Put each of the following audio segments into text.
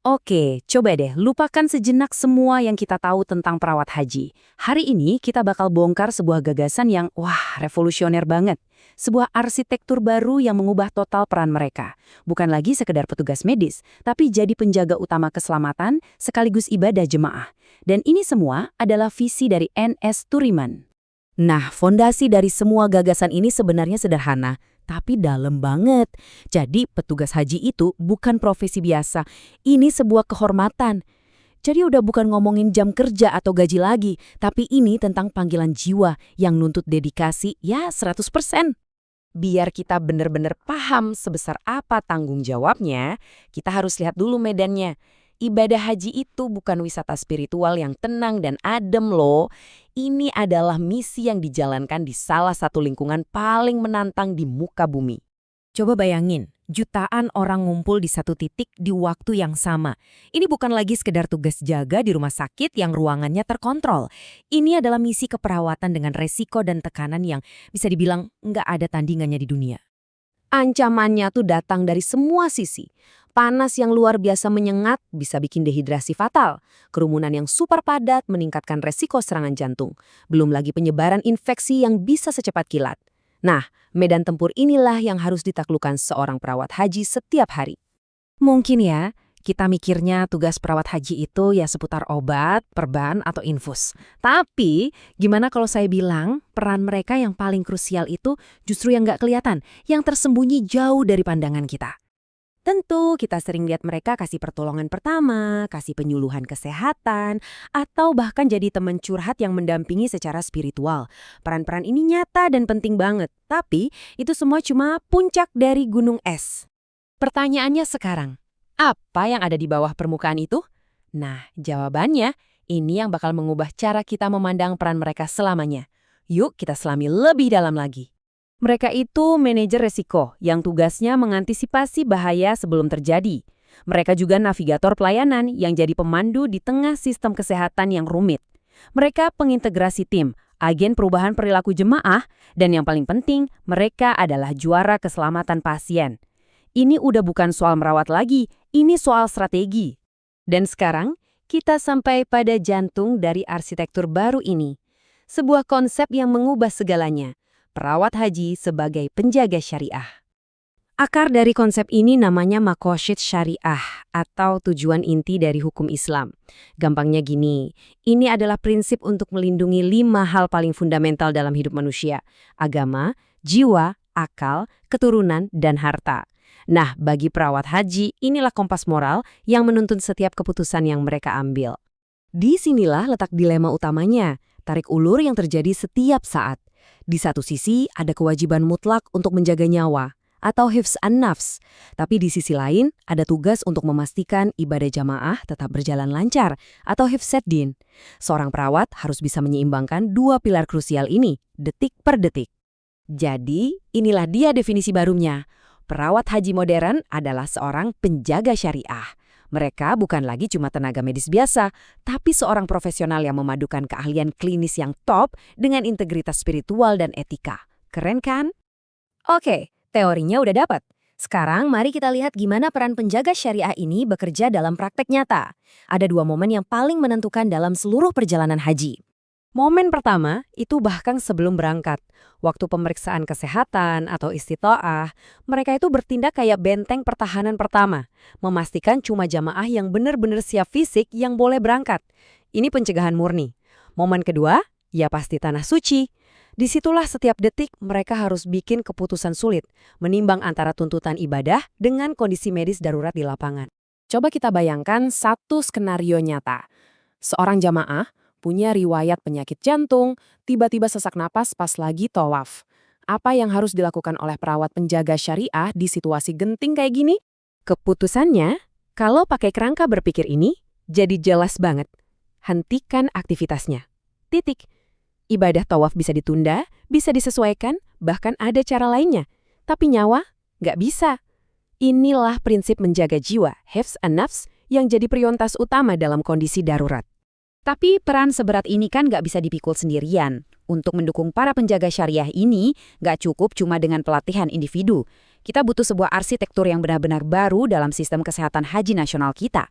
Oke, coba deh lupakan sejenak semua yang kita tahu tentang perawat haji. Hari ini kita bakal bongkar sebuah gagasan yang, wah, revolusioner banget. Sebuah arsitektur baru yang mengubah total peran mereka. Bukan lagi sekedar petugas medis, tapi jadi penjaga utama keselamatan sekaligus ibadah jemaah. Dan ini semua adalah visi dari NS Turiman. Nah, fondasi dari semua gagasan ini sebenarnya sederhana, tapi dalam banget. Jadi, petugas haji itu bukan profesi biasa. Ini sebuah kehormatan. Jadi udah bukan ngomongin jam kerja atau gaji lagi, tapi ini tentang panggilan jiwa yang nuntut dedikasi ya 100%. Biar kita benar-benar paham sebesar apa tanggung jawabnya, kita harus lihat dulu medannya. Ibadah haji itu bukan wisata spiritual yang tenang dan adem loh. Ini adalah misi yang dijalankan di salah satu lingkungan paling menantang di muka bumi. Coba bayangin, jutaan orang ngumpul di satu titik di waktu yang sama. Ini bukan lagi sekedar tugas jaga di rumah sakit yang ruangannya terkontrol. Ini adalah misi keperawatan dengan resiko dan tekanan yang bisa dibilang nggak ada tandingannya di dunia. Ancamannya tuh datang dari semua sisi. Panas yang luar biasa menyengat bisa bikin dehidrasi fatal. Kerumunan yang super padat meningkatkan resiko serangan jantung. Belum lagi penyebaran infeksi yang bisa secepat kilat. Nah, medan tempur inilah yang harus ditaklukkan seorang perawat haji setiap hari. Mungkin ya, kita mikirnya tugas perawat haji itu ya seputar obat, perban, atau infus. Tapi, gimana kalau saya bilang peran mereka yang paling krusial itu justru yang nggak kelihatan, yang tersembunyi jauh dari pandangan kita. Tentu kita sering lihat mereka kasih pertolongan pertama, kasih penyuluhan kesehatan, atau bahkan jadi teman curhat yang mendampingi secara spiritual. Peran-peran ini nyata dan penting banget, tapi itu semua cuma puncak dari gunung es. Pertanyaannya sekarang, apa yang ada di bawah permukaan itu? Nah, jawabannya ini yang bakal mengubah cara kita memandang peran mereka selamanya. Yuk kita selami lebih dalam lagi. Mereka itu manajer resiko yang tugasnya mengantisipasi bahaya sebelum terjadi. Mereka juga navigator pelayanan yang jadi pemandu di tengah sistem kesehatan yang rumit. Mereka pengintegrasi tim, agen perubahan perilaku jemaah, dan yang paling penting, mereka adalah juara keselamatan pasien. Ini udah bukan soal merawat lagi, ini soal strategi. Dan sekarang, kita sampai pada jantung dari arsitektur baru ini. Sebuah konsep yang mengubah segalanya. Perawat haji sebagai penjaga syariah. Akar dari konsep ini namanya maqasid syariah atau tujuan inti dari hukum Islam. Gampangnya gini, ini adalah prinsip untuk melindungi 5 hal paling fundamental dalam hidup manusia. Agama, jiwa, akal, keturunan, dan harta. Nah, bagi perawat haji, inilah kompas moral yang menuntun setiap keputusan yang mereka ambil. Disinilah letak dilema utamanya, tarik ulur yang terjadi setiap saat. Di satu sisi, ada kewajiban mutlak untuk menjaga nyawa, atau hifz an-nafs. Tapi di sisi lain, ada tugas untuk memastikan ibadah jamaah tetap berjalan lancar, atau hifz ad-din. Seorang perawat harus bisa menyeimbangkan 2 pilar krusial ini, detik per detik. Jadi, inilah dia definisi barunya. Perawat haji modern adalah seorang penjaga syariah. Mereka bukan lagi cuma tenaga medis biasa, tapi seorang profesional yang memadukan keahlian klinis yang top dengan integritas spiritual dan etika. Keren kan? Oke, teorinya udah dapat. Sekarang mari kita lihat gimana peran penjaga syariah ini bekerja dalam praktek nyata. Ada 2 momen yang paling menentukan dalam seluruh perjalanan haji. Momen pertama itu bahkan sebelum berangkat. Waktu pemeriksaan kesehatan atau istitoah, mereka itu bertindak kayak benteng pertahanan pertama. Memastikan cuma jamaah yang benar-benar siap fisik yang boleh berangkat. Ini pencegahan murni. Momen kedua, ya pasti tanah suci. Disitulah setiap detik mereka harus bikin keputusan sulit, menimbang antara tuntutan ibadah dengan kondisi medis darurat di lapangan. Coba kita bayangkan satu skenario nyata. Seorang jamaah punya riwayat penyakit jantung, tiba-tiba sesak napas pas lagi tawaf. Apa yang harus dilakukan oleh perawat penjaga syariah di situasi genting kayak gini? Keputusannya, kalau pakai kerangka berpikir ini, jadi jelas banget. Hentikan aktivitasnya. Titik. Ibadah tawaf bisa ditunda, bisa disesuaikan, bahkan ada cara lainnya. Tapi nyawa, nggak bisa. Inilah prinsip menjaga jiwa, hifz an-nafs, yang jadi prioritas utama dalam kondisi darurat. Tapi peran seberat ini kan nggak bisa dipikul sendirian. Untuk mendukung para penjaga syariah ini, nggak cukup cuma dengan pelatihan individu. Kita butuh sebuah arsitektur yang benar-benar baru dalam sistem kesehatan haji nasional kita.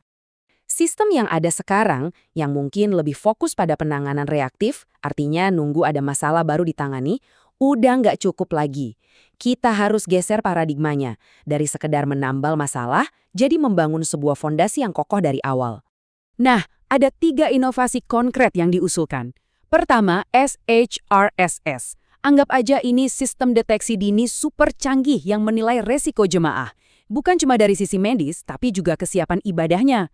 Sistem yang ada sekarang, yang mungkin lebih fokus pada penanganan reaktif, artinya nunggu ada masalah baru ditangani, udah nggak cukup lagi. Kita harus geser paradigmanya, dari sekedar menambal masalah, jadi membangun sebuah fondasi yang kokoh dari awal. Nah, ada 3 inovasi konkret yang diusulkan. Pertama, SHRSS. Anggap aja ini sistem deteksi dini super canggih yang menilai resiko jemaah. Bukan cuma dari sisi medis, tapi juga kesiapan ibadahnya.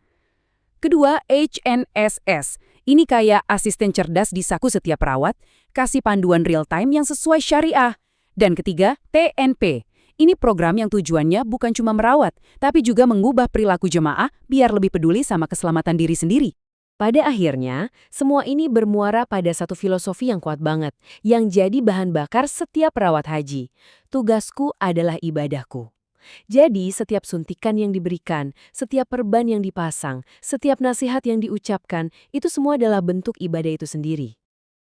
Kedua, HNSS. Ini kayak asisten cerdas di saku setiap perawat, kasih panduan real-time yang sesuai syariah. Dan ketiga, TNP. Ini program yang tujuannya bukan cuma merawat, tapi juga mengubah perilaku jemaah biar lebih peduli sama keselamatan diri sendiri. Pada akhirnya, semua ini bermuara pada satu filosofi yang kuat banget, yang jadi bahan bakar setiap perawat haji. Tugasku adalah ibadahku. Jadi, setiap suntikan yang diberikan, setiap perban yang dipasang, setiap nasihat yang diucapkan, itu semua adalah bentuk ibadah itu sendiri.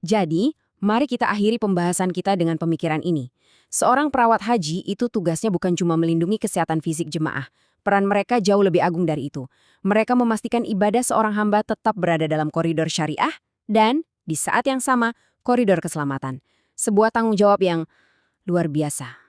Jadi, mari kita akhiri pembahasan kita dengan pemikiran ini. Seorang perawat haji itu tugasnya bukan cuma melindungi kesehatan fisik jemaah. Peran mereka jauh lebih agung dari itu. Mereka memastikan ibadah seorang hamba tetap berada dalam koridor syariah dan, di saat yang sama, koridor keselamatan. Sebuah tanggung jawab yang luar biasa.